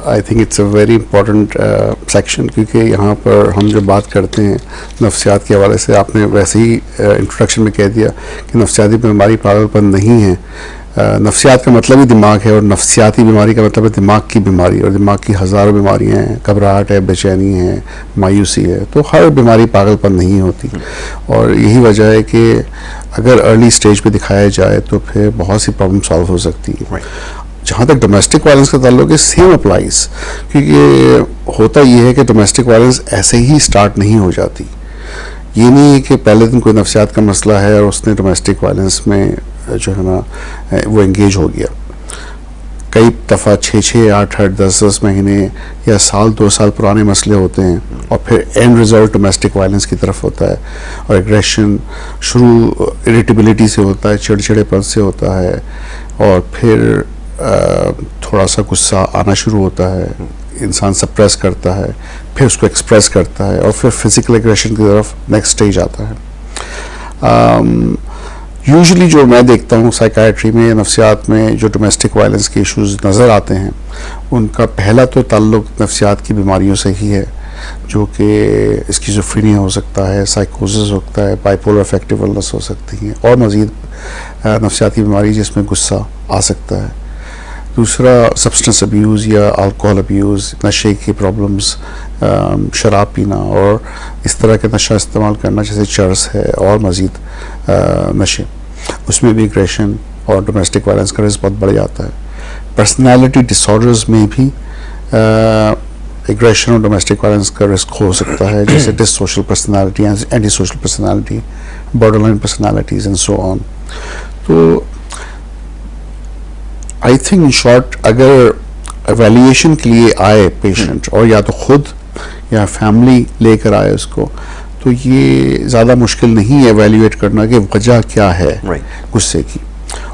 I think it's a very important section, کیونکہ یہاں پر ہم جو بات کرتے ہیں نفسیات کے حوالے سے، آپ نے ویسے ہی انٹروڈکشن میں کہہ دیا کہ نفسیاتی بیماری پاگل پن نہیں ہے. نفسیات کا مطلب ہی دماغ ہے، اور نفسیاتی بیماری کا مطلب ہے دماغ کی بیماری، اور دماغ کی ہزاروں بیماریاں ہیں، گھبراہٹ ہے، بے چینی ہے، مایوسی ہے. تو ہر بیماری پاگل پن نہیں ہوتی، اور یہی وجہ ہے کہ اگر ارلی سٹیج پہ دکھایا جائے تو پھر بہت سی پرابلم سالو ہو سکتی ہے. جہاں تک ڈومیسٹک وائلنس کا تعلق ہے، سیم اپلائز، کیونکہ ہوتا یہ ہے کہ ڈومیسٹک وائلنس ایسے ہی سٹارٹ نہیں ہو جاتی. یہ نہیں ہے کہ پہلے دن کوئی نفسیات کا مسئلہ ہے اور اس نے ڈومیسٹک وائلنس میں جو ہے نا وہ انگیج ہو گیا. کئی دفعہ 6 8 10 مہینے یا سال 2 سال پرانے مسئلے ہوتے ہیں، اور پھر اینڈ ریزلٹ ڈومیسٹک وائلنس کی طرف ہوتا ہے، اور ایگریشن شروع اریٹیبلٹی سے ہوتا ہے، چڑچڑے پن سے ہوتا ہے، اور پھر تھوڑا سا غصہ آنا شروع ہوتا ہے، انسان سپریس کرتا ہے، پھر اس کو ایکسپریس کرتا ہے، اور پھر فزیکل ایگریشن کی طرف نیکسٹ سٹیج آتا ہے. یوزلی جو میں دیکھتا ہوں سائیکائٹری میں، نفسیات میں جو ڈومیسٹک وائلنس کے ایشوز نظر آتے ہیں، ان کا پہلا تو تعلق نفسیات کی بیماریوں سے ہی ہے، جو کہ اسکیزوفرینیا ہو سکتا ہے، سائیکوزس ہو سکتا ہے، بائیپولر افیکٹو النس ہو سکتی ہیں، اور مزید نفسیاتی بیماری جس میں غصہ آ سکتا ہے. دوسرا سبسٹنس ابیوز یا الکوہل ابیوز، نشے کی پرابلمز، شراب پینا اور اس طرح کے نشہ استعمال کرنا جیسے چرس ہے، اور مزید نشے، اس میں بھی ایگریشن اور ڈومیسٹک وائلنس کا رسک بہت بڑھ جاتا ہے. پرسنالٹی ڈس آرڈرز میں بھی ایگریشن اور ڈومیسٹک وائلنس کا رسک ہو سکتا ہے، جیسے dissocial personality, anti social personality, borderline personalities and so on. تو آئی تھنک ان شارٹ، اگر ایویلیویشن کے لیے آئے پیشنٹ، اور یا تو خود یا فیملی لے کر آئے اس کو، تو یہ زیادہ مشکل نہیں ہے ایویلیویٹ کرنا کہ وجہ کیا ہے غصے کی،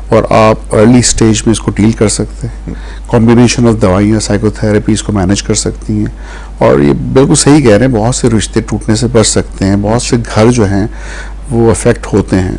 اور آپ ارلی سٹیج میں اس کو ڈیل کر سکتے ہیں. کمبینیشن آف دوائیاں، سائیکو تھراپی اس کو مینیج کر سکتی ہیں، اور یہ بالکل صحیح کہہ رہے ہیں، بہت سے رشتے ٹوٹنے سے بچ سکتے ہیں، بہت سے گھر جو ہیں وہ افیکٹ ہوتے ہیں.